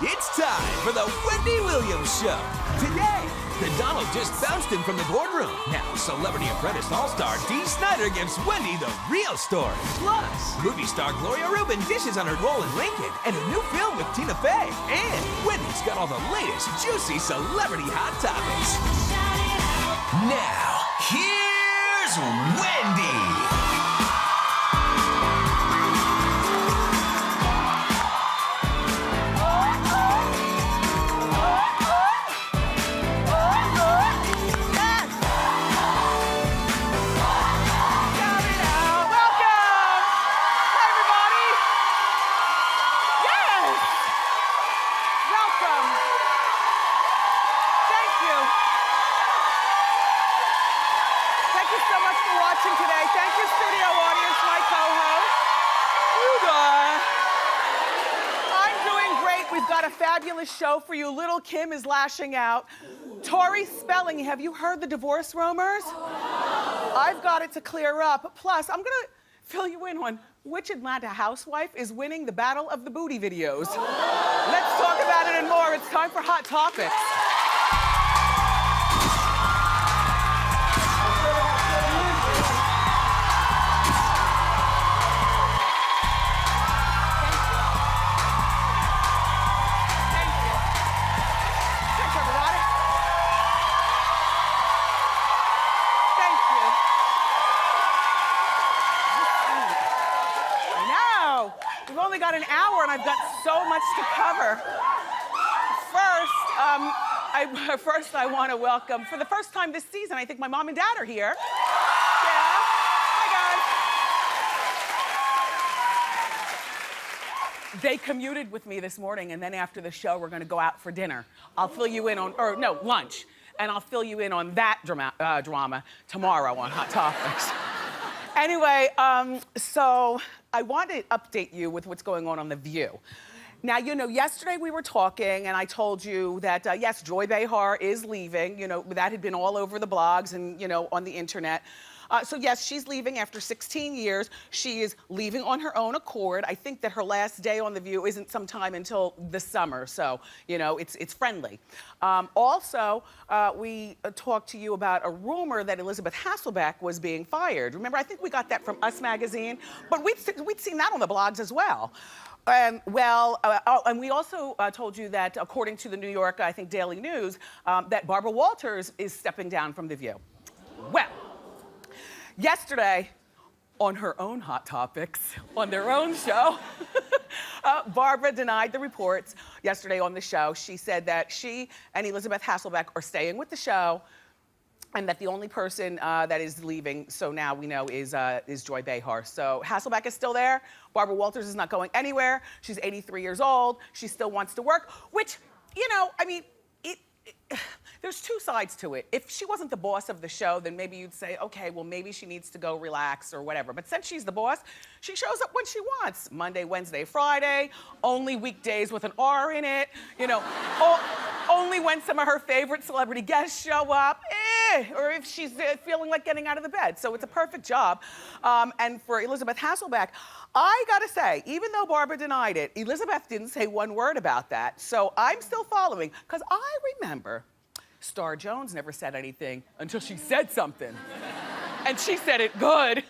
It's time for the Wendy Williams Show. Today, the Donald just bounced in from the boardroom. Now, Celebrity Apprentice All-Star Dee Snider gives Wendy the real story. Plus, movie star Gloria Reuben dishes on her role in Lincoln and her new film with Tina Fey. And Wendy's got all the latest juicy celebrity hot topics. Now, here's Wendy. Today. Thank you, studio audience, my co-host. I'm doing great. We've got a fabulous show for you. Little Kim is lashing out. Tori Spelling, have you heard the divorce rumors? I've got it to clear up. Plus, I'm gonna fill you in on which Atlanta housewife is winning the battle of the booty videos. Let's talk about it and more. It's time for Hot Topics. Got an hour and I've got so much to cover. First, I want to welcome, for the first time this season, I think my mom and dad are here. Yeah. Hi, guys. They commuted with me this morning, and then after the show, we're going to go out for dinner. I'll fill you in on, or no, lunch. And I'll fill you in on that drama tomorrow on Hot Topics. Anyway, so I want to update you with what's going on The View. Now, you know, yesterday we were talking and I told you that, yes, Joy Behar is leaving. You know, that had been all over the blogs and, you know, on the internet. So yes, she's leaving after 16 years. She is leaving on her own accord. I think that her last day on The View isn't sometime until the summer. So, you know, it's friendly. Also, we talked to you about a rumor that Elizabeth Hasselbeck was being fired. Remember, I think we got that from Us Magazine, but we'd seen that on the blogs as well. And we also told you that according to the New York, I think, Daily News, that Barbara Walters is stepping down from The View. Well, yesterday, on her own Hot Topics, on their own show, Barbara denied the reports yesterday on the show. She said that she and Elizabeth Hasselbeck are staying with the show and that the only person that is leaving, so now we know, is Joy Behar. So Hasselbeck is still there. Barbara Walters is not going anywhere. She's 83 years old. She still wants to work, which, you know, I mean, there's two sides to it. If she wasn't the boss of the show, then maybe you'd say, okay, well, maybe she needs to go relax or whatever. But since she's the boss, she shows up when she wants. Monday, Wednesday, Friday, only weekdays with an R in it, you know, only when some of her favorite celebrity guests show up, or if she's feeling like getting out of the bed. So it's a perfect job. And for Elizabeth Hasselbeck, I gotta say, even though Barbara denied it, Elizabeth didn't say one word about that. So I'm still following, because I remember Star Jones never said anything until she said something. And she said it good.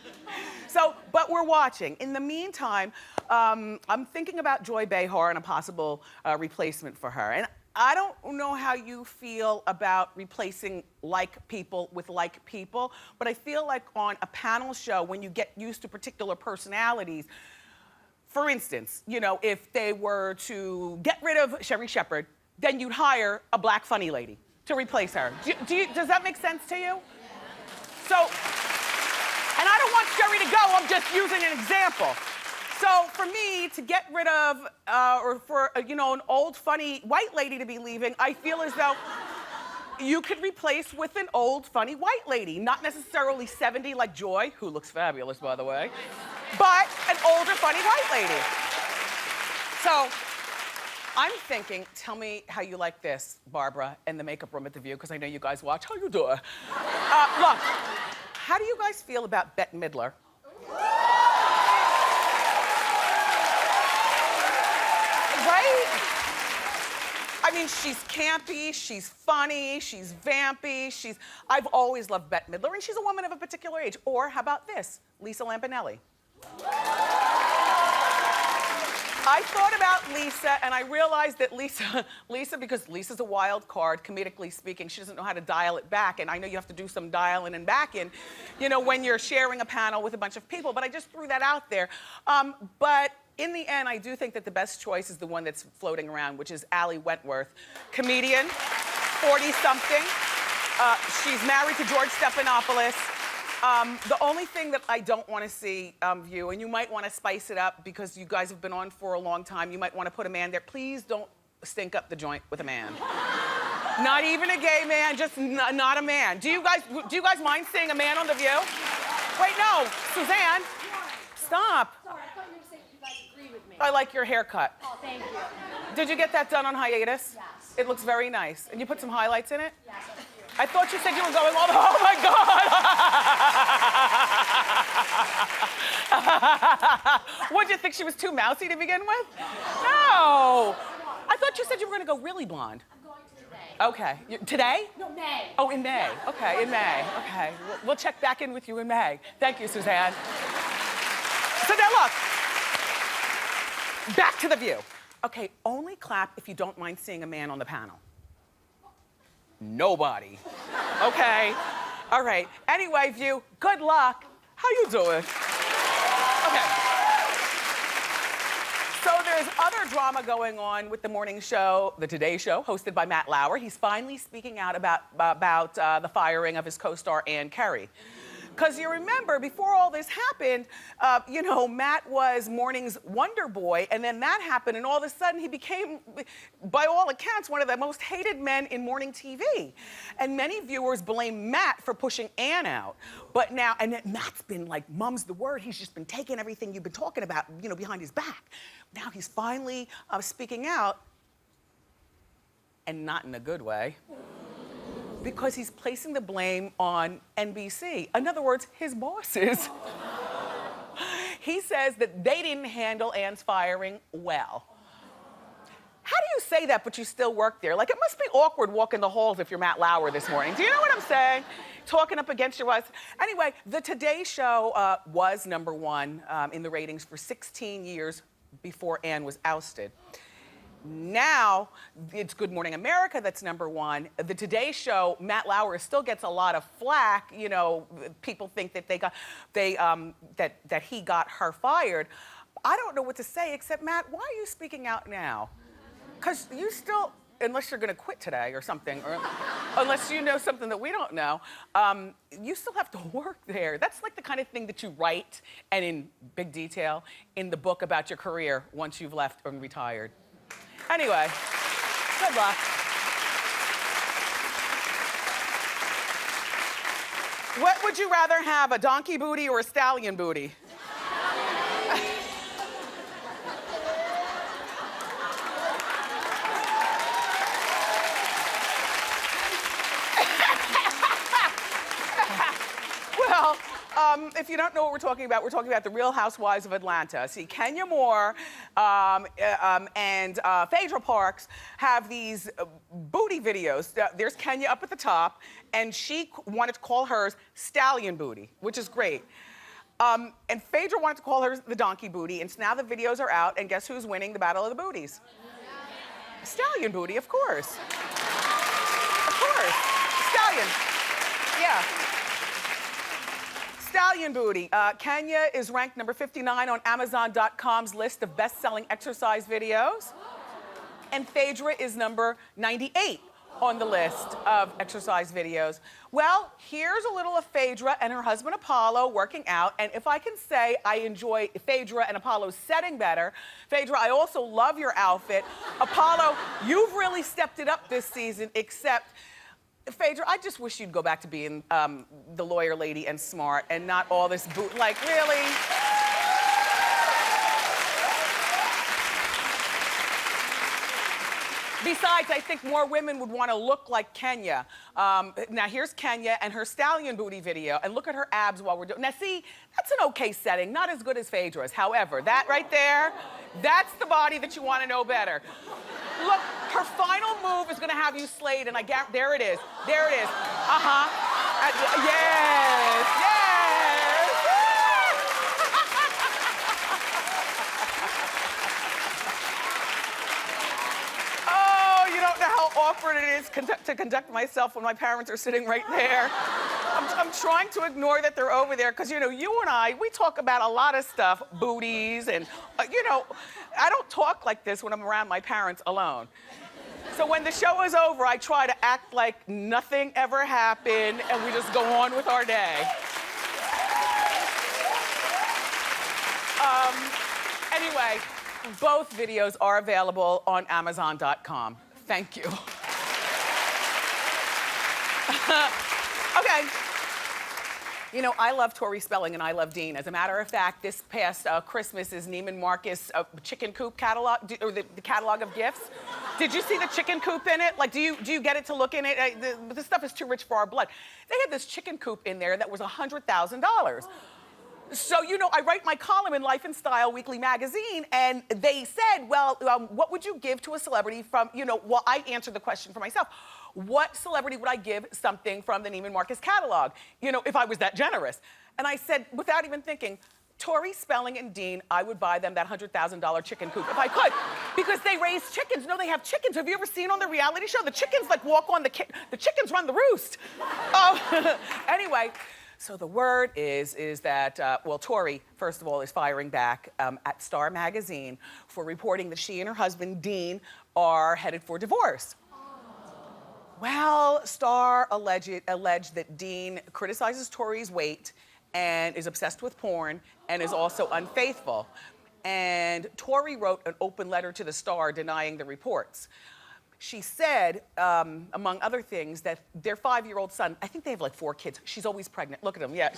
So, but we're watching. In the meantime, I'm thinking about Joy Behar and a possible replacement for her. And I don't know how you feel about replacing like people with like people, but I feel like on a panel show, when you get used to particular personalities, for instance, you know, if they were to get rid of Sherri Shepherd, then you'd hire a black funny lady to replace her. Does that make sense to you? So, and I don't want Sherri to go, I'm just using an example. So for me to get rid of, or for, you know, an old funny white lady to be leaving, I feel as though you could replace with an old funny white lady. Not necessarily 70 like Joy, who looks fabulous, by the way, but an older funny white lady. So I'm thinking, tell me how you like this, Barbara, and the makeup room at The View, because I know you guys watch. How you doing? Look, how do you guys feel about Bette Midler? Right? I mean, she's campy, she's funny, she's vampy, I've always loved Bette Midler, and she's a woman of a particular age. Or how about this, Lisa Lampanelli? I thought about Lisa, and I realized that Lisa, because Lisa's a wild card, comedically speaking, she doesn't know how to dial it back, and I know you have to do some dialing and back in, you know, when you're sharing a panel with a bunch of people, but I just threw that out there. But in the end, I do think that the best choice is the one that's floating around, which is Ali Wentworth, comedian, 40-something. She's married to George Stephanopoulos. The only thing that I don't want to see of you, and you might want to spice it up because you guys have been on for a long time, you might want to put a man there. Please don't stink up the joint with a man. Not even a gay man, just not a man. Do you guys mind seeing a man on The View? Wait, no, Suzanne, stop. Sorry, I thought you were saying you guys agree with me. I like your haircut. Oh, thank you. Did you get that done on hiatus? Yes. It looks very nice. And you put some highlights in it? Yes, thank you. I thought you said you were going all the, oh my God. What'd you think, she was too mousy to begin with? No. I thought you said you were gonna go really blonde. I'm going to May. Okay. Today? No, May. Oh, in May. Okay, in May. Okay. We'll check back in with you in May. Thank you, Suzanne. So now look, back to The View. Okay, only clap if you don't mind seeing a man on the panel. Nobody. Okay. All right. Anyway, View, good luck. How you doing? Okay. So there's other drama going on with the morning show, the Today Show, hosted by Matt Lauer. He's finally speaking out about the firing of his co-star Ann Curry. Because you remember, before all this happened, you know, Matt was morning's Wonder Boy, and then that happened, and all of a sudden he became, by all accounts, one of the most hated men in morning TV. And many viewers blame Matt for pushing Ann out. But now, and Matt's been like, mum's the word, he's just been taking everything you've been talking about, you know, behind his back. Now he's finally speaking out, and not in a good way. Because he's placing the blame on NBC. In other words, his bosses. He says that they didn't handle Ann's firing well. How do you say that, but you still work there? Like, it must be awkward walking the halls if you're Matt Lauer this morning. Do you know what I'm saying? Talking up against your wife. Anyway, the Today Show was #1 in the ratings for 16 years before Ann was ousted. Now, it's Good Morning America that's #1. The Today Show, Matt Lauer still gets a lot of flack. You know, people think that that he got her fired. I don't know what to say except, Matt, why are you speaking out now? Because you still, unless you're gonna quit today or something, or unless you know something that we don't know, you still have to work there. That's like the kind of thing that you write, and in big detail, in the book about your career once you've left and retired. Anyway, good luck. What would you rather have, a donkey booty or a stallion booty? Well, if you don't know what we're talking about the Real Housewives of Atlanta. See, Kenya Moore and Phaedra Parks have these booty videos. There's Kenya up at the top, and she wanted to call hers Stallion Booty, which is great. And Phaedra wanted to call hers the Donkey Booty, and so now the videos are out, and guess who's winning the Battle of the Booties? Stallion Booty, of course. Of course. Stallion. Yeah. Stallion Booty. Kenya is ranked number 59 on Amazon.com's list of best-selling exercise videos. And Phaedra is number 98 on the list of exercise videos. Well, here's a little of Phaedra and her husband Apollo working out. And if I can say I enjoy Phaedra and Apollo's setting better, Phaedra, I also love your outfit. Apollo, you've really stepped it up this season, except Phaedra, I just wish you'd go back to being the lawyer lady and smart and not all this like, really? Besides, I think more women would want to look like Kenya. Now, here's Kenya and her Stallion Booty video, and look at her abs while we're doing. Now, see, that's an okay setting, not as good as Phaedra's. However, that right there, that's the body that you want to know better. Look, her final move is gonna have you slayed, and I guarantee, there it is. There it is. Yes, yes. Oh, you don't know how awkward it is to conduct myself when my parents are sitting right there. I'm trying to ignore that they're over there because, you know, you and I, we talk about a lot of stuff, booties, and, you know, I don't talk like this when I'm around my parents alone. So when the show is over, I try to act like nothing ever happened and we just go on with our day. Anyway, both videos are available on Amazon.com. Thank you. Okay. You know, I love Tori Spelling and I love Dean. As a matter of fact, this past Christmas is Neiman Marcus chicken coop catalog, or the catalog of gifts. Did you see the chicken coop in it? Like, do you get it to look in it? This stuff is too rich for our blood. They had this chicken coop in there that was $100,000. So, you know, I write my column in Life and Style Weekly magazine, and they said, well, what would you give to a celebrity from, you know, well, I answered the question for myself. What celebrity would I give something from the Neiman Marcus catalog, you know, if I was that generous? And I said, without even thinking, Tori Spelling and Dean, I would buy them that $100,000 chicken coop if I could, because they raise chickens. No, they have chickens. Have you ever seen on the reality show? The chickens like walk on the chickens run the roost. Anyway. So the word is that, well, Tori, first of all, is firing back at Star Magazine for reporting that she and her husband, Dean, are headed for divorce. Well, Star alleged that Dean criticizes Tori's weight and is obsessed with porn and is also unfaithful. And Tori wrote an open letter to the Star denying the reports. She said, among other things, that their 5-year-old son, I think they have like 4 kids. She's always pregnant. Look at him, yeah.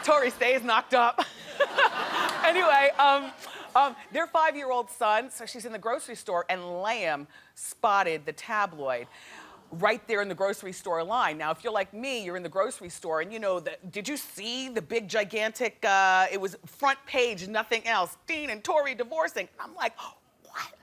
Tori stays knocked up. Anyway, their 5-year-old son, so she's in the grocery store, and Liam spotted the tabloid right there in the grocery store line. Now, if you're like me, you're in the grocery store, and you know, did you see the big, gigantic, it was front page, nothing else, Dean and Tori divorcing. I'm like, what?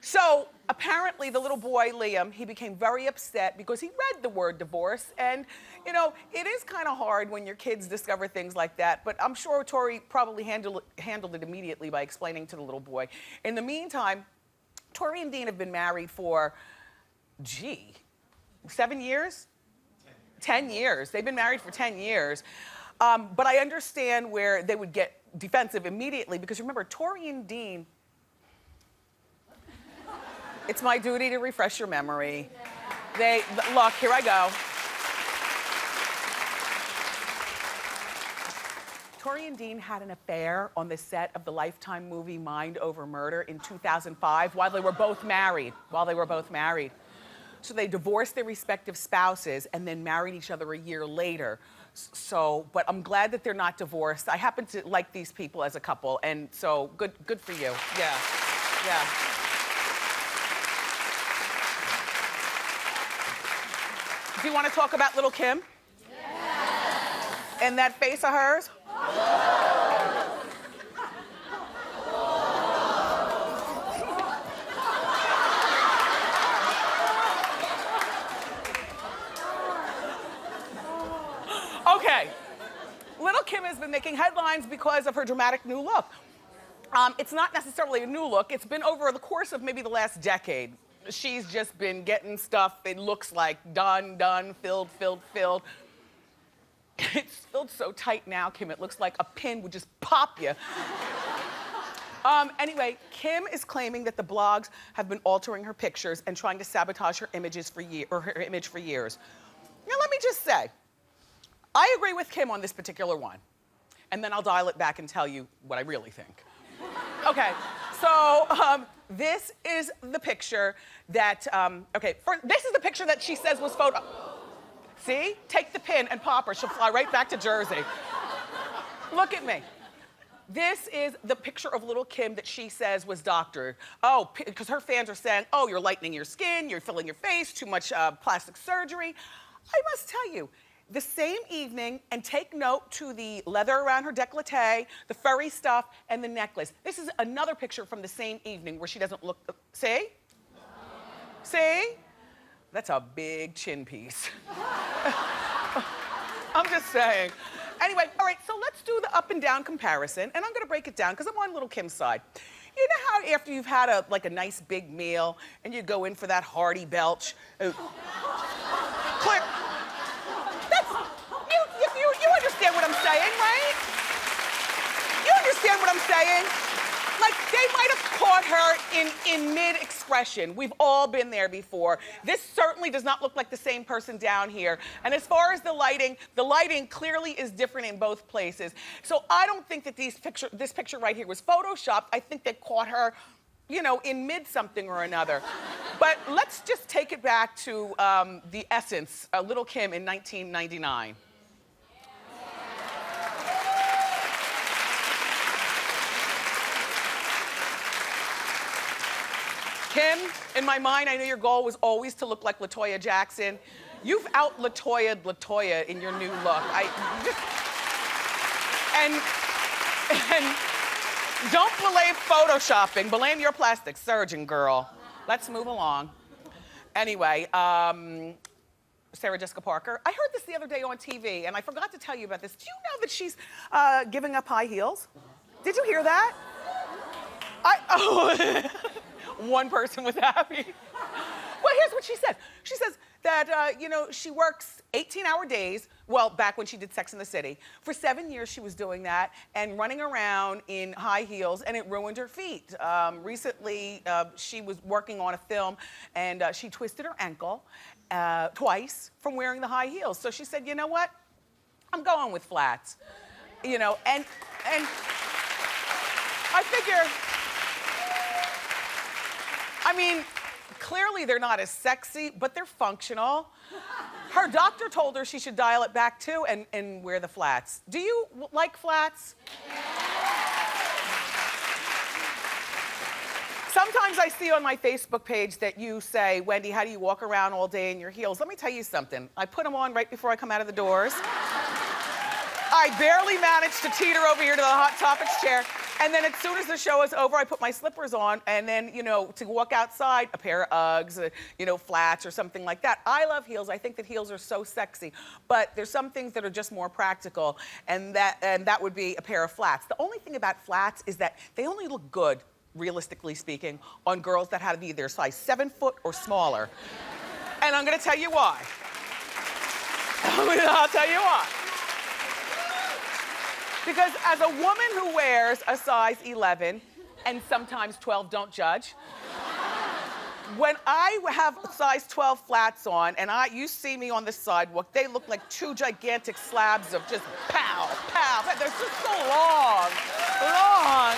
So apparently the little boy, Liam, he became very upset because he read the word divorce. And, you know, it is kind of hard when your kids discover things like that. But I'm sure Tori probably handled it immediately by explaining to the little boy. In the meantime, Tori and Dean have been married for, 7 years? 10 years. They've been married for 10 years. But I understand where they would get defensive immediately because remember, Tori and Dean, it's my duty to refresh your memory. Look, here I go. Tori and Dean had an affair on the set of the Lifetime movie Mind Over Murder in 2005 while they were both married. So they divorced their respective spouses and then married each other a year later. So, but I'm glad that they're not divorced. I happen to like these people as a couple, and so good for you. Yeah, yeah. Do you want to talk about little Kim? Yes. And that face of hers? Okay. Little Kim has been making headlines because of her dramatic new look. It's not necessarily a new look. It's been over the course of maybe the last decade. She's just been getting stuff, it looks like done, filled. It's filled so tight now, Kim, it looks like a pin would just pop you. Anyway, Kim is claiming that the blogs have been altering her pictures and trying to sabotage her images for her image for years. Now, let me just say, I agree with Kim on this particular one, and then I'll dial it back and tell you what I really think. Okay, so this is the picture that, this is the picture that she says was photo. See? Take the pin and pop her. She'll fly right back to Jersey. Look at me. This is the picture of little Kim that she says was doctored. Oh, because her fans are saying, oh, you're lightening your skin, you're filling your face, too much plastic surgery. I must tell you, the same evening and take note to the leather around her décolleté, the furry stuff, and the necklace. This is another picture from the same evening where she doesn't look, see? See? That's a big chin piece. I'm just saying. Anyway, all right, so let's do the up and down comparison, and I'm gonna break it down because I'm on little Kim's side. You know how after you've had a nice big meal and you go in for that hearty belch? Clear. You understand what I'm saying, right? You understand what I'm saying? Like, they might have caught her in mid-expression. We've all been there before. This certainly does not look like the same person down here. And as far as the lighting clearly is different in both places. So I don't think that this picture right here was photoshopped. I think they caught her, you know, in mid something or another. But let's just take it back to the essence, Little Kim in 1999. Kim, in my mind, I know your goal was always to look like LaToya Jackson. You've out-LaToya'd LaToya in your new look. And don't blame photoshopping, blame your plastic surgeon, girl. Let's move along. Anyway, Sarah Jessica Parker. I heard this the other day on TV, and I forgot to tell you about this. Do you know that she's giving up high heels? Did you hear that? One person was happy. Well, here's what she says. She says that, you know, she works 18-hour days. Well, back when she did Sex and the City. For 7 years, she was doing that and running around in high heels, and it ruined her feet. Recently, she was working on a film, and she twisted her ankle twice from wearing the high heels. So she said, you know what? I'm going with flats. You know, and I figure, I mean, clearly they're not as sexy, but they're functional. Her doctor told her she should dial it back too and wear the flats. Do you like flats? Sometimes I see on my Facebook page that you say, Wendy, how do you walk around all day in your heels? Let me tell you something. I put them on right before I come out of the doors. I barely managed to teeter over here to the Hot Topics chair. And then as soon as the show is over, I put my slippers on, and then, you know, to walk outside, a pair of Uggs, you know, flats or something like that. I love heels. I think that heels are so sexy. But there's some things that are just more practical, and that would be a pair of flats. The only thing about flats is that they only look good, realistically speaking, on girls that have either size 7 foot or smaller. And I'm gonna tell you why. I'll tell you why. Because as a woman who wears a size 11, and sometimes 12, don't judge, when I have size 12 flats on, and you see me on the sidewalk, they look like two gigantic slabs of just pow, pow. They're just so long, long.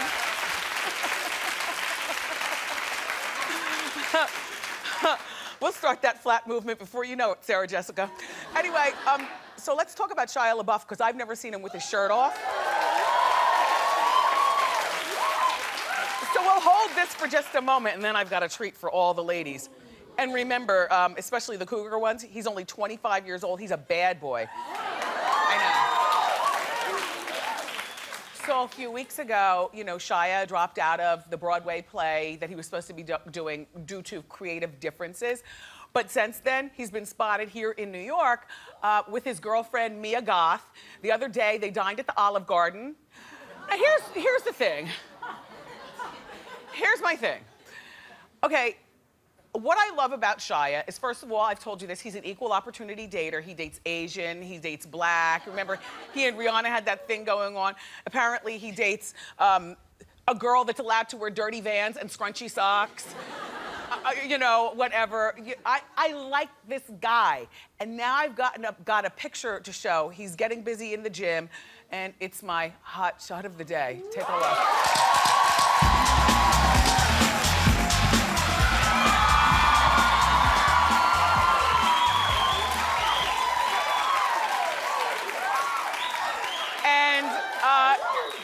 We'll start that flat movement before you know it, Sarah Jessica. Anyway, so let's talk about Shia LaBeouf, because I've never seen him with his shirt off. So we'll hold this for just a moment, and then I've got a treat for all the ladies. And remember, especially the cougar ones, he's only 25 years old. He's a bad boy. I know. So a few weeks ago, you know, Shia dropped out of the Broadway play that he was supposed to be doing due to creative differences. But since then, he's been spotted here in New York with his girlfriend, Mia Goth. The other day, they dined at the Olive Garden. Now, here's the thing. Here's my thing. Okay, what I love about Shia is, first of all, I've told you this, he's an equal opportunity dater. He dates Asian, he dates black. Remember, he and Rihanna had that thing going on. Apparently, he dates a girl that's allowed to wear dirty Vans and scrunchy socks. You know, whatever. I like this guy. And now I've got a picture to show. He's getting busy in the gym, and it's my hot shot of the day. Take a look.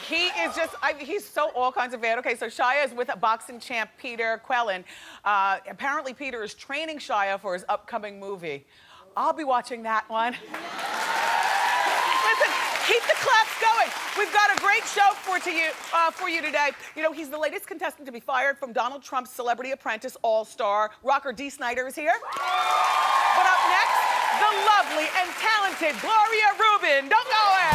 He is just, he's so all kinds of bad. Okay, so Shia is with a boxing champ, Peter Quellen. Apparently, Peter is training Shia for his upcoming movie. I'll be watching that one. Keep the claps going. We've got a great show for you today. You know, he's the latest contestant to be fired from Donald Trump's Celebrity Apprentice All-Star. Rocker Dee Snider is here. But up next, the lovely and talented Gloria Reuben. Don't go away.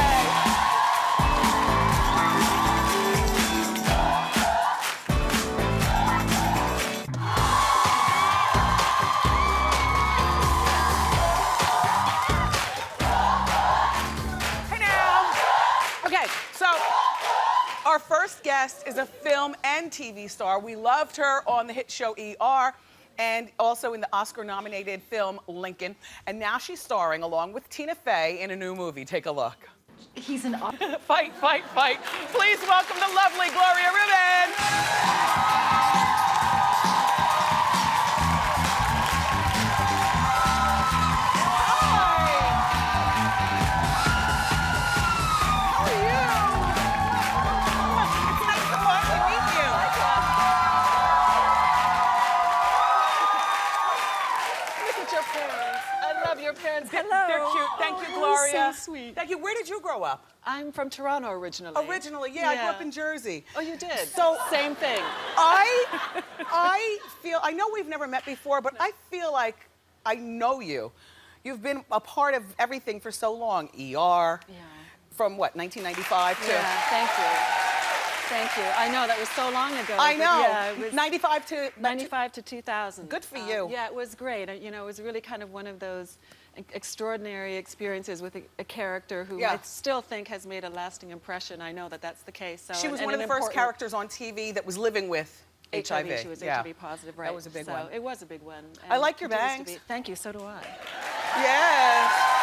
Our first guest is a film and TV star. We loved her on the hit show ER and also in the Oscar-nominated film Lincoln. And now she's starring along with Tina Fey in a new movie. Take a look. He's an Fight, fight, fight. Please welcome the lovely Gloria Reuben. Hello. They're cute. Thank you, Gloria. So sweet. Thank you. Where did you grow up? I'm from Toronto originally. Originally, yeah. I grew up in Jersey. Oh, you did? So same thing. I feel, I know we've never met before, but I feel like I know you. You've been a part of everything for so long. ER. Yeah. From what, 1995 to? Yeah, thank you. Thank you. I know, that was so long ago. I know. Yeah, it was 95 to? 95 to 2000. Good for you. Yeah, it was great. You know, it was really kind of one of those extraordinary experiences with a character who I still think has made a lasting impression. I know that that's the case. So, she was one of the first characters on TV that was living with HIV. She was HIV positive, right? That was a big one. It was a big one. I like your bangs. Thank you, so do I. Yes.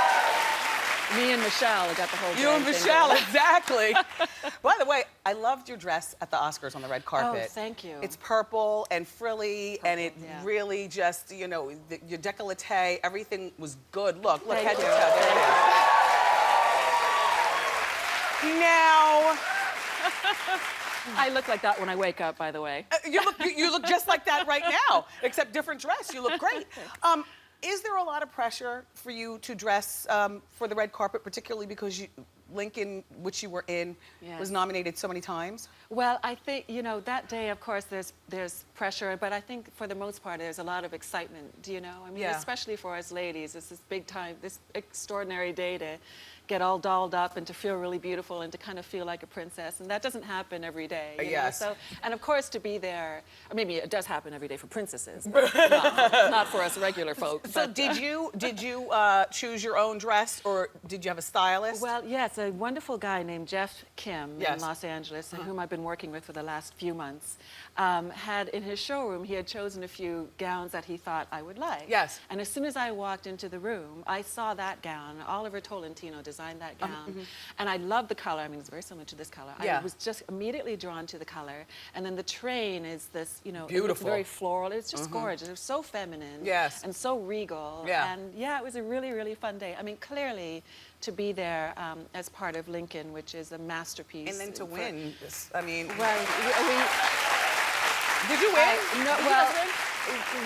Me and Michelle got the whole You and Michelle, exactly. By the way, I loved your dress at the Oscars on the red carpet. Oh, thank you. It's purple and frilly, and it really just, you know, your décolleté, everything was good. Look, head to toe. There it is. Now. I look like that when I wake up, by the way. You look just like that right now, except different dress. You look great. Is there a lot of pressure for you to dress for the red carpet, particularly because Lincoln, which you were in, was nominated so many times? Well, I think, you know, that day, of course, there's pressure, but I think for the most part, there's a lot of excitement, do you know? I mean, especially for us ladies, it's this big time, this extraordinary day to get all dolled up and to feel really beautiful and to kind of feel like a princess, and that doesn't happen every day. You know? So, and of course, to be there, or maybe it does happen every day for princesses, but not for us regular folks. So did you choose your own dress, or did you have a stylist? Well, yes, a wonderful guy named Jeff Kim in Los Angeles, and whom I've been working with for the last few months, had in his showroom, he had chosen a few gowns that he thought I would like. Yes. And as soon as I walked into the room, I saw that gown. Oliver Tolentino designed that gown, and I loved the color. I mean, it's very similar to this color. I was just immediately drawn to the color. And then the train is this, you know, it's very floral. It's just gorgeous. It was so feminine and so regal. And yeah, it was a really, really fun day. I mean, clearly, to be there as part of Lincoln, which is a masterpiece. And then to win, I mean. Well, did you win? No, well,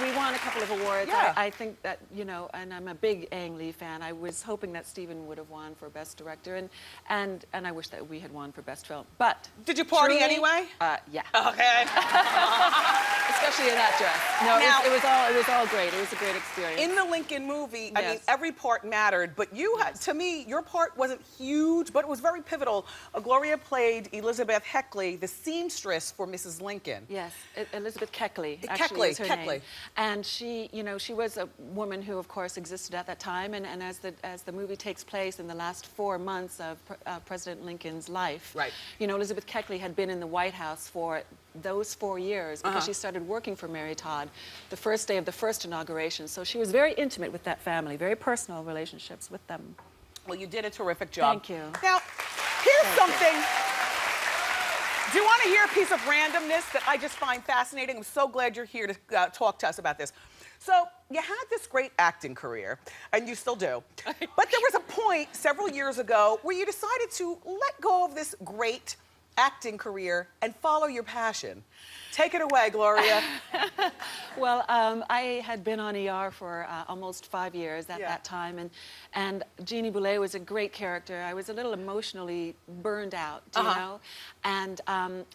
we won a couple of awards. I think that, you know, and I'm a big Ang Lee fan. I was hoping that Stephen would have won for Best Director, and I wish that we had won for Best Film. But did you party anyway? Yeah. Okay. Especially in that dress. No, now, it was all great. It was a great experience. In the Lincoln movie, I mean, every part mattered, but you had, to me, your part wasn't huge, but it was very pivotal. Gloria played Elizabeth Heckley, the seamstress for Mrs. Lincoln. Yes, Elizabeth Keckley, actually, is her name. And she, you know, she was a woman who, of course, existed at that time. And as the movie takes place in the last 4 months of President Lincoln's life, you know, Elizabeth Keckley had been in the White House for those 4 years because she started working for Mary Todd the first day of the first inauguration. So she was very intimate with that family, very personal relationships with them. Well, you did a terrific job. Thank you. Now, here's something. Do you want to hear a piece of randomness that I just find fascinating? I'm so glad you're here to talk to us about this. So you had this great acting career, and you still do. But there was a point several years ago where you decided to let go of this great acting career and follow your passion. Take it away, Gloria. Well, I had been on ER for almost 5 years at that time, and Jeannie Boulet was a great character. I was a little emotionally burned out, you know? And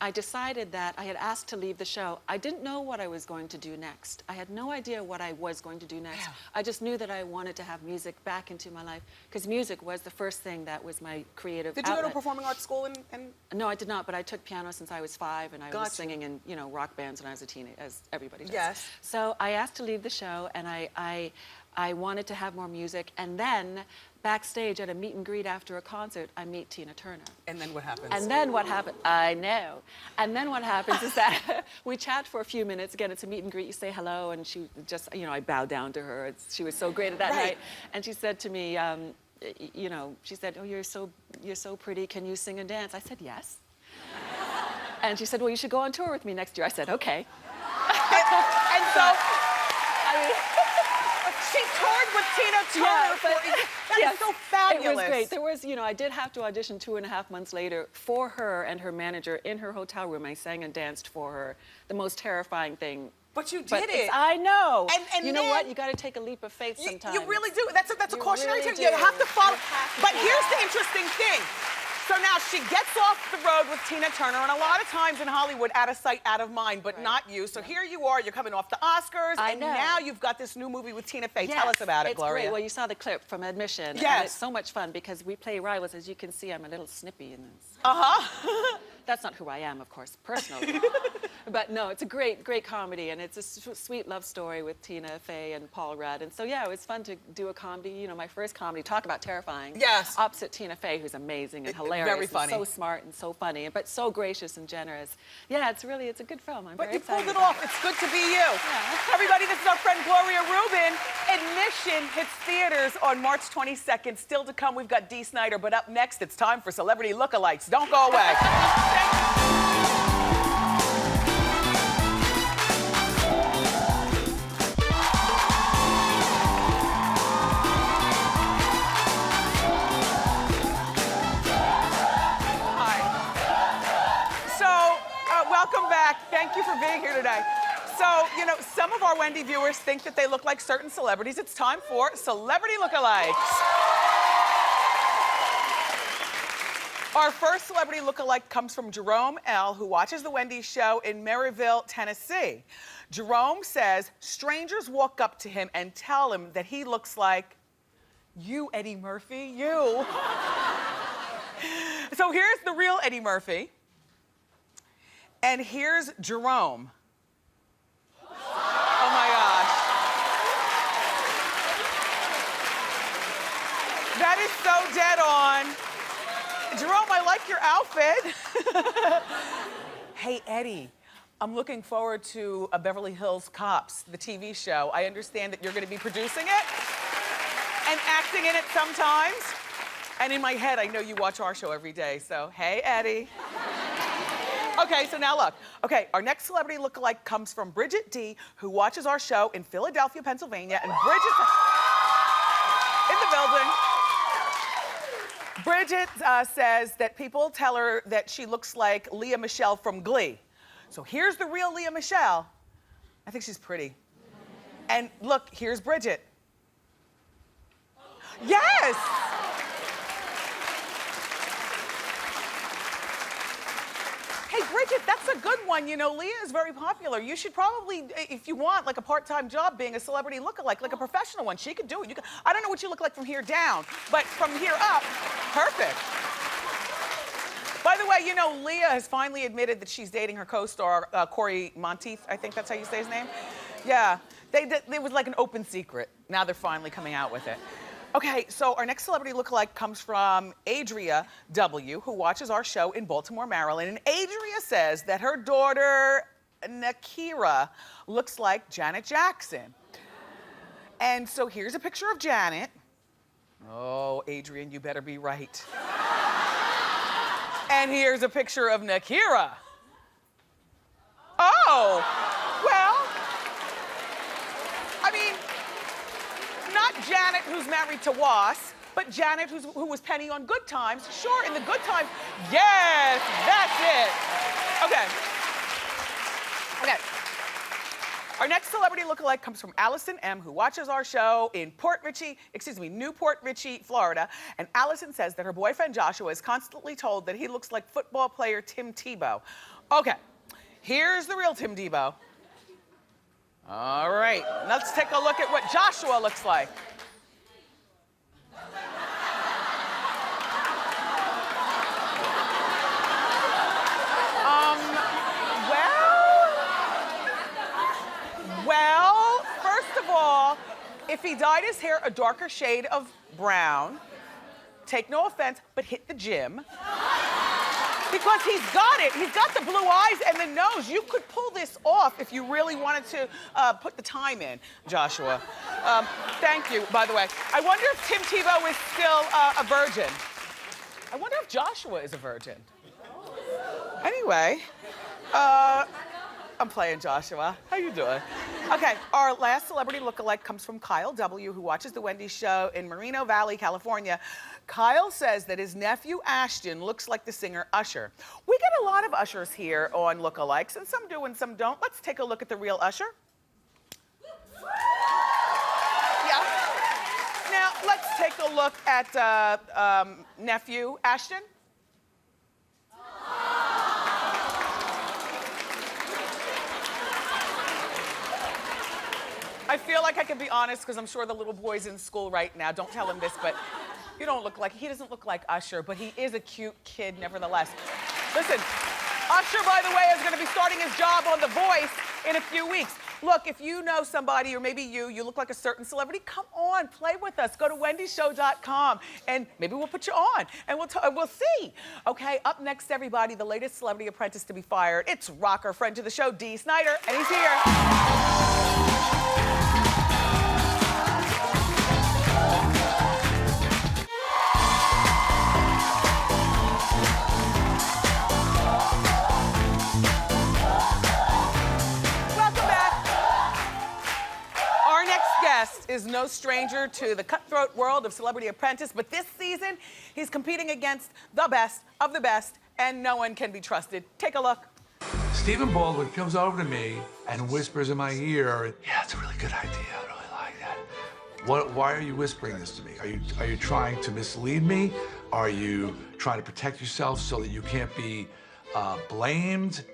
I decided that I had asked to leave the show. I didn't know what I was going to do next. I had no idea what I was going to do next. Yeah. I just knew that I wanted to have music back into my life, because music was the first thing that was my creative Did you outlet. go to performing arts school and... No, I did not, but I took piano since I was 5, and I was Gotcha. singing in, you know, rock bands when I was a teenager, as everybody does. Yes. So I asked to leave the show, and I wanted to have more music, and then backstage at a meet and greet after a concert, I meet Tina Turner. And then what happens? And then what happened? I know. And then what happens is that we chat for a few minutes. Again, it's a meet and greet. You say hello, and she just, you know, I bowed down to her. She was so great at that night. And she said to me, you know, she said, "Oh, you're so pretty. Can you sing and dance?" I said, "Yes." And she said, "Well, you should go on tour with me next year." I said, "Okay." And so, I mean, she toured with Tina Turner. That's so fabulous. It was great. There was, you know, I did have to audition 2.5 months later for her and her manager in her hotel room. I sang and danced for her. The most terrifying thing. But you did it. I know. And you know then, what? You got to take a leap of faith sometimes. You really do. That's a cautionary really tale. You do. have to follow. You have to But do here's that. the interesting thing. So now she gets off the road with Tina Turner, and a lot of times in Hollywood, out of sight, out of mind, but not you. So here you are, you're coming off the Oscars, and now you've got this new movie with Tina Fey. Yes, Tell us about it, it's Gloria. Great. Well, you saw the clip from Admission. Yes. And it's so much fun because we play rivals. As you can see, I'm a little snippy in this. That's not who I am, of course, personally. But no, it's a great, great comedy, and it's a sweet love story with Tina Fey and Paul Rudd. And so, yeah, it was fun to do a comedy. You know, my first comedy, talk about terrifying. Yes. Opposite Tina Fey, who's amazing and hilarious. Very funny. And so smart and so funny, but so gracious and generous. Yeah, it's a good film. I'm very excited. But you pulled it off. It's good to be you. Yeah. Everybody, this is our friend Gloria Reuben. Admission hits theaters on March 22nd. Still to come, we've got Dee Snider. But up next, it's time for Celebrity Lookalikes. Don't go away. Welcome back. Thank you for being here today. So, you know, some of our Wendy viewers think that they look like certain celebrities. It's time for Celebrity Lookalikes. Our first celebrity lookalike comes from Jerome L., who watches The Wendy Show in Maryville, Tennessee. Jerome says strangers walk up to him and tell him that he looks like you, Eddie Murphy, you. So here's the real Eddie Murphy. And here's Jerome. Oh my gosh. That is so dead on. Jerome, I like your outfit. Hey, Eddie, I'm looking forward to a Beverly Hills Cops, the TV show. I understand that you're gonna be producing it and acting in it sometimes. And in my head, I know you watch our show every day, so hey, Eddie. Okay, so now look. Okay, our next celebrity lookalike comes from Bridget D., who watches our show in Philadelphia, Pennsylvania, and Bridget's in the building. Bridget says that people tell her that she looks like Leah Michele from Glee. So here's the real Leah Michele. I think she's pretty. And look, here's Bridget. Yes! Hey, Bridget, that's a good one. You know, Leah is very popular. You should probably, if you want, like a part-time job being a celebrity lookalike, like a professional one. She could do it. I don't know what you look like from here down, but from here up, perfect. By the way, you know, Leah has finally admitted that she's dating her co-star, Corey Monteith. I think that's how you say his name. Yeah, it was like an open secret. Now they're finally coming out with it. Okay, so our next celebrity lookalike comes from Adria W., who watches our show in Baltimore, Maryland. And Adria says that her daughter, Nakira, looks like Janet Jackson. And so here's a picture of Janet. Oh, Adrian, you better be right. And here's a picture of Nakira. Oh, well, I mean, not Janet, who's married to Was, But Janet, who was Penny on Good Times, sure, in the Good Times, yes, that's it. Okay. Okay. Our next celebrity lookalike comes from Allison M., who watches our show in Newport Richey, Florida. And Allison says that her boyfriend Joshua is constantly told that he looks like football player Tim Tebow. Okay, here's the real Tim Tebow. All right, let's take a look at what Joshua looks like. Well, first of all, if he dyed his hair a darker shade of brown, take no offense, but hit the gym. Because he's got it. He's got the blue eyes and the nose. You could pull this off if you really wanted to put the time in, Joshua. Thank you, by the way. I wonder if Tim Tebow is still a virgin. I wonder if Joshua is a virgin. Anyway, I'm playing Joshua. How you doing? Okay, our last celebrity lookalike comes from Kyle W., who watches The Wendy Show in Moreno Valley, California. Kyle says that his nephew Ashton looks like the singer Usher. We get a lot of Ushers here on lookalikes, and some do and some don't. Let's take a look at the real Usher. Yeah. Now, let's take a look at nephew Ashton. I feel like I can be honest because I'm sure the little boy's in school right now. Don't tell him this, but he doesn't look like Usher, but he is a cute kid nevertheless. Listen, Usher, by the way, is going to be starting his job on The Voice in a few weeks. Look, if you know somebody, or maybe you look like a certain celebrity, come on, play with us. Go to wendyshow.com, and maybe we'll put you on, and we'll see. Okay, up next, everybody, the latest celebrity apprentice to be fired. It's rocker friend to the show, Dee Snider, and he's here. Is no stranger to the cutthroat world of Celebrity Apprentice, but this season, he's competing against the best of the best, and no one can be trusted. Take a look. Stephen Baldwin comes over to me and whispers in my ear, "Yeah, it's a really good idea. I really like that." Why are you whispering this to me? Are you trying to mislead me? Are you trying to protect yourself so that you can't be blamed?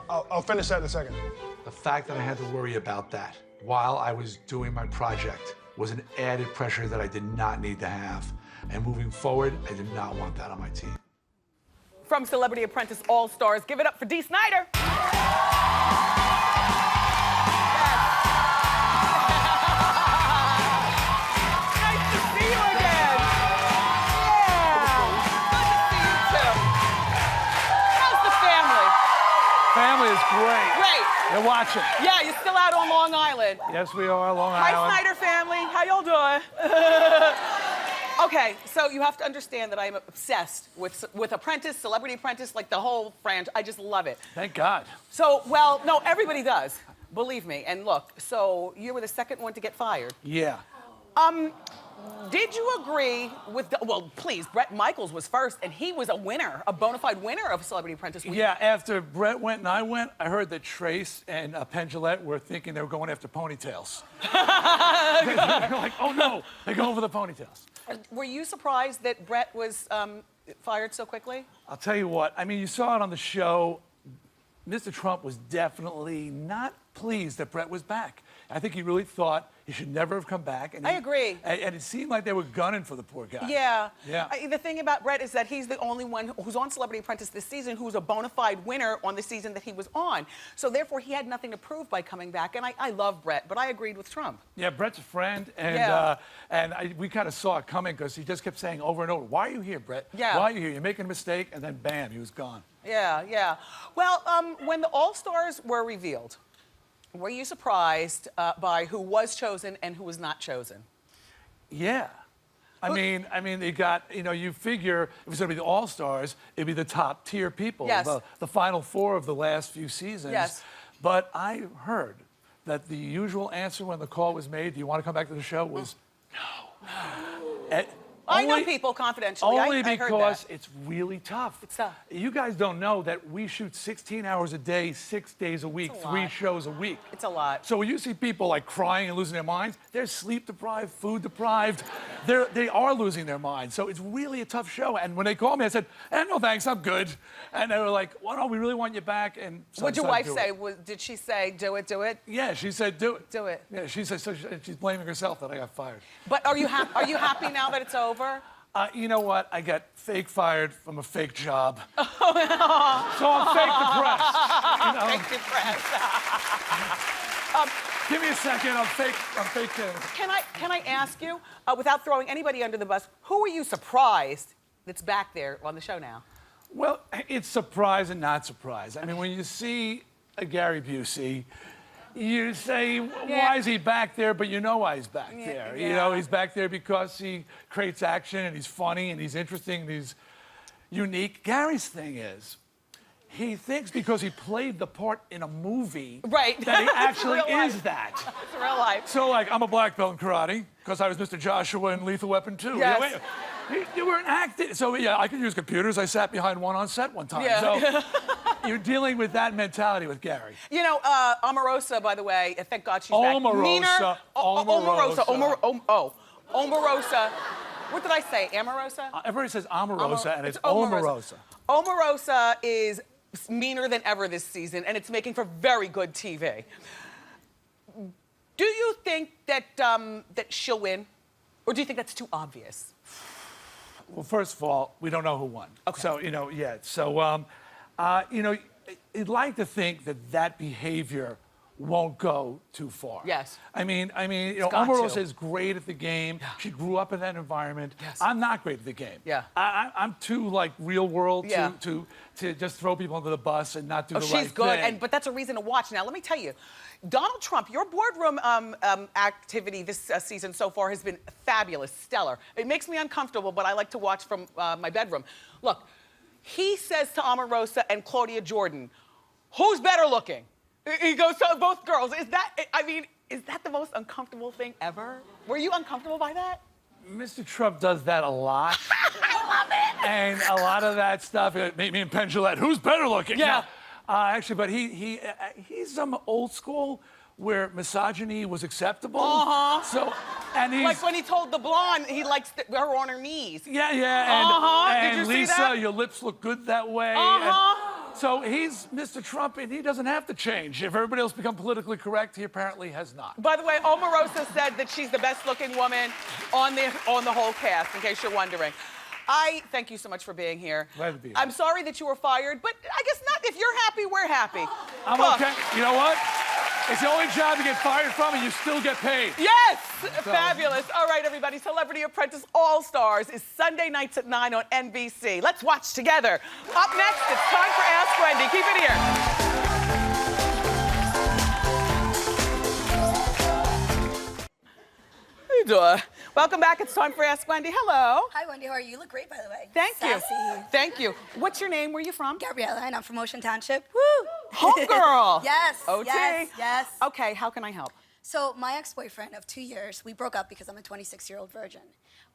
I'll finish that in a second. The fact that I had to worry about that while I was doing my project was an added pressure that I did not need to have. And moving forward, I did not want that on my team. From Celebrity Apprentice All-Stars, give it up for Dee Snider. Nice to see you again. Yeah. Good to see you too. How's the family? Family is great. Great. They're watching. Yeah, you're still out on Long Island. Yes, we are, Long Hi, Island. Snider family. How y'all doing? Okay, so you have to understand that I am obsessed with Apprentice, Celebrity Apprentice, like the whole franchise. I just love it. Thank God. So, well, no, everybody does. Believe me. And look, so you were the second one to get fired. Yeah. Did you agree with, well, please, Bret Michaels was first, and he was a winner, a bona fide winner of Celebrity Apprentice. Yeah, after Bret went and I went, I heard that Trace and Penn Jillette were thinking they were going after ponytails. They're like, oh no, they're going for the ponytails. Were you surprised that Bret was fired so quickly? I'll tell you what, I mean, you saw it on the show. Mr. Trump was definitely not pleased that Bret was back. I think he really thought he should never have come back. And I agree. And it seemed like they were gunning for the poor guy. Yeah. Yeah. The thing about Bret is that he's the only one who's on Celebrity Apprentice this season who's a bona fide winner on the season that he was on. So therefore, he had nothing to prove by coming back. And I love Bret, but I agreed with Trump. Yeah, Bret's a friend, and Yeah. we kind of saw it coming because he just kept saying over and over, "Why are you here, Bret? Yeah. Why are you here? You're making a mistake," and then bam, he was gone. Yeah, yeah. Well, when the All-Stars were revealed, were you surprised by who was chosen and who was not chosen? Yeah. I mean, they got, you figure if it's going to be the All-Stars, it'd be the top tier people, Yes. the final four of the last few seasons. Yes. But I heard that the usual answer when the call was made, "Do you want to come back to the show?" was no. I know people confidentially. Only I heard because that. it's really tough. It's tough. You guys don't know that we shoot 16 hours a day, 6 days a week, It's a 3 lot. shows a week. It's a lot. So when you see people like crying and losing their minds, they're sleep deprived, food deprived. They are losing their minds. So it's really a tough show. And when they called me, I said, no thanks, I'm good. And they were like, well, no, we really want you back. And so What'd your I wife decided to do say? Did she say, do it, do it? Yeah, she said, do it. Do it. Yeah, she said, so she's blaming herself that I got fired. But are you happy now that it's over? You know what? I got fake fired from a fake job. So I'm fake depressed. You know? Fake depressed. Give me a second. I'm fake. Can I ask you, without throwing anybody under the bus, who are you surprised that's back there on the show now? Well, it's surprise and not surprise. I mean, when you see a Gary Busey, you say, why is he back there? But you know why he's back there. You know, he's back there because he creates action and he's funny and he's interesting and he's unique. Gary's thing is, he thinks because he played the part in a movie that he actually is that. It's real life. So, like, I'm a black belt in karate because I was Mr. Joshua in Lethal Weapon 2. Yes. You weren't acting. So, yeah, I can use computers. I sat behind one on set one time. Yeah. So you're deling with that mentality with Gary. You know, Omarosa, by the way, thank God she's back. Omarosa. Omarosa. What did I say? Amorosa? Everybody says Omarosa, and it's Omarosa. Omarosa is meaner than ever this season, and it's making for very good TV. Do you think that that she'll win, or do you think that's too obvious? Well, first of all, we don't know who won. Okay. So, you know, yeah. So, you know, you'd like to think that behavior won't go too far. Yes. I mean, you know, got to. Omarosa is great at the game. Yeah. She grew up in that environment. Yes. I'm not great at the game. Yeah. I'm too, like, real world Yeah. to just throw people under the bus and not do the right thing. She's good, but that's a reason to watch. Now, let me tell you, Donald Trump, your boardroom activity this season so far has been fabulous, stellar. It makes me uncomfortable, but I like to watch from my bedroom. Look, he says to Omarosa and Claudia Jordan, who's better looking? He goes to both girls. Is that the most uncomfortable thing ever? Were you uncomfortable by that? Mr. Trump does that a lot. I love it. And a lot of that stuff, me and Penn Jillette, who's better looking? Yeah. No, actually, but he's old school where misogyny was acceptable. Uh-huh. So, and he's... Like when he told the blonde he likes her on her knees. Yeah, yeah. And, Did you see Lisa, that? your lips look good that way. So he's Mr. Trump, and he doesn't have to change. If everybody else become politically correct, he apparently has not. By the way, Omarosa said that she's the best-looking woman on the whole cast, in case you're wondering. I thank you so much for being here. Glad to be here. I'm sorry that you were fired, but I guess not. If you're happy, we're happy. I'm Look, okay. You know what? It's the only job you get fired from, and you still get paid. Yes! Fabulous. All right, everybody. Celebrity Apprentice All-Stars is Sunday nights at 9 on NBC. Let's watch together. Up next, it's time for Ask Wendy. Keep it here. How you doing? Welcome back. It's time for Ask Wendy. Hello. Hi, Wendy. How are you? You look great, by the way. Thank you. Sassy. Thank you. What's your name? Where are you from? Gabriella, and I'm from Ocean Township. Woo! Homegirl. Yes. OT. Yes. Okay, how can I help? So my ex-boyfriend of 2 years, we broke up because I'm a 26-year-old virgin.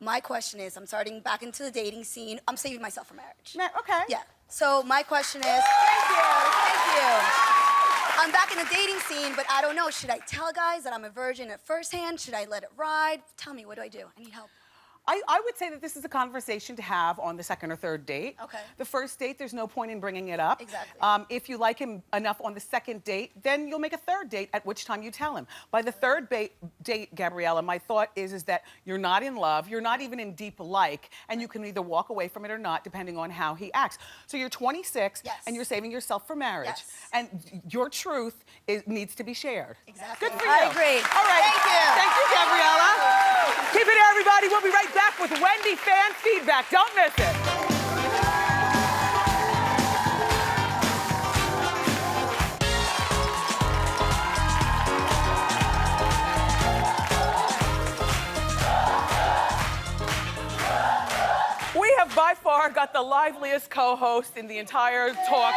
My question is, I'm starting back into the dating scene. I'm saving myself for marriage. Okay. Yeah. So my question is, thank you. I'm back in the dating scene, but I don't know. Should I tell guys that I'm a virgin at first hand? Should I let it ride? Tell me, what do I do? I need help. I would say that this is a conversation to have on the second or third date. Okay. The first date, there's no point in bringing it up. Exactly. If you like him enough on the second date, then you'll make a third date, at which time you tell him. By the third date, Gabriella, my thought is that you're not in love, you're not even in deep like, and you can either walk away from it or not, depending on how he acts. So you're 26, Yes. and you're saving yourself for marriage. Yes. And your truth needs to be shared. Exactly. Good for you. I agree. All right. Thank you. Thank you, Gabriella. Keep it here, everybody. We'll be right back with Wendy fan feedback. Don't miss it. We have by far got the liveliest co-host in the entire talk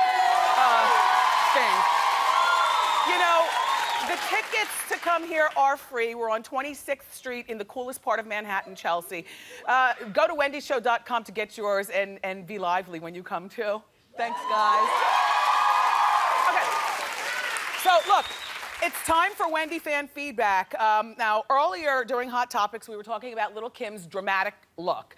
thing. You know, The tickets to come here are free. We're on 26th Street in the coolest part of Manhattan, Chelsea. Go to wendyshow.com to get yours and be lively when you come too. Thanks, guys. Okay. So, look. It's time for Wendy fan feedback. Now, earlier during Hot Topics, we were talking about Little Kim's dramatic look.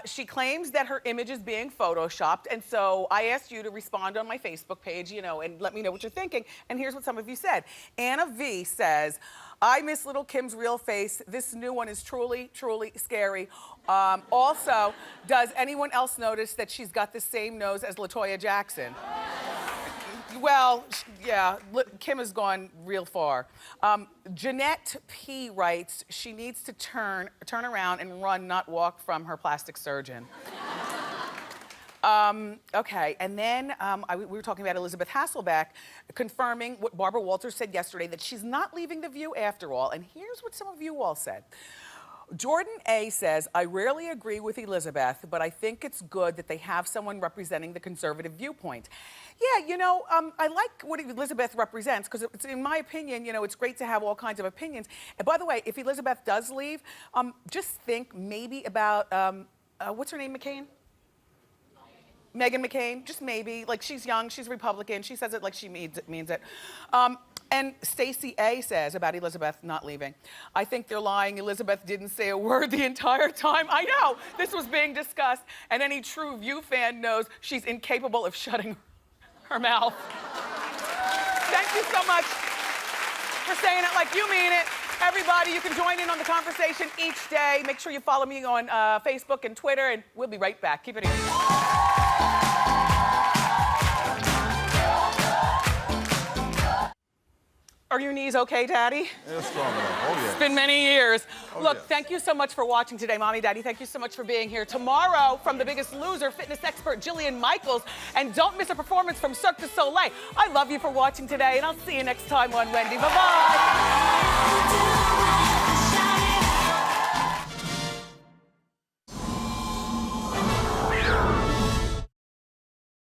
She claims that her image is being photoshopped, and so I asked you to respond on my Facebook page, you know, and let me know what you're thinking. And here's what some of you said. Anna V says, I miss Little Kim's real face. This new one is truly, truly scary. Also, does anyone else notice that she's got the same nose as LaToya Jackson? Well, yeah, Kim has gone real far. Jeanette P writes, she needs to turn around and run, not walk from her plastic surgeon. Okay, and then we were talking about Elizabeth Hasselbeck confirming what Barbara Walters said yesterday, that she's not leaving The View after all. And here's what some of you all said. Jordan A says, I rarely agree with Elizabeth, but I think it's good that they have someone representing the conservative viewpoint. Yeah, you know, I like what Elizabeth represents, because in my opinion, you know, it's great to have all kinds of opinions. And by the way, if Elizabeth does leave, just think maybe about, what's her name, McCain? Meghan McCain, just maybe. Like, she's young, she's Republican, she says it like she means it. And Stacey A says about Elizabeth not leaving, I think they're lying. Elizabeth didn't say a word the entire time. I know, this was being discussed, and any true View fan knows she's incapable of shutting her mouth. Thank you so much for saying it like you mean it. Everybody, you can join in on the conversation each day. Make sure you follow me on Facebook and Twitter, and we'll be right back. Keep it here. Are your knees okay, Daddy? Yeah, strong enough. Oh, yeah. It's been many years. Oh, Look, yes. Thank you so much for watching today, Mommy, Daddy. Thank you so much for being here. Tomorrow, from The Biggest Loser, fitness expert Jillian Michaels. And don't miss a performance from Cirque du Soleil. I love you for watching today, and I'll see you next time on Wendy. Bye-bye.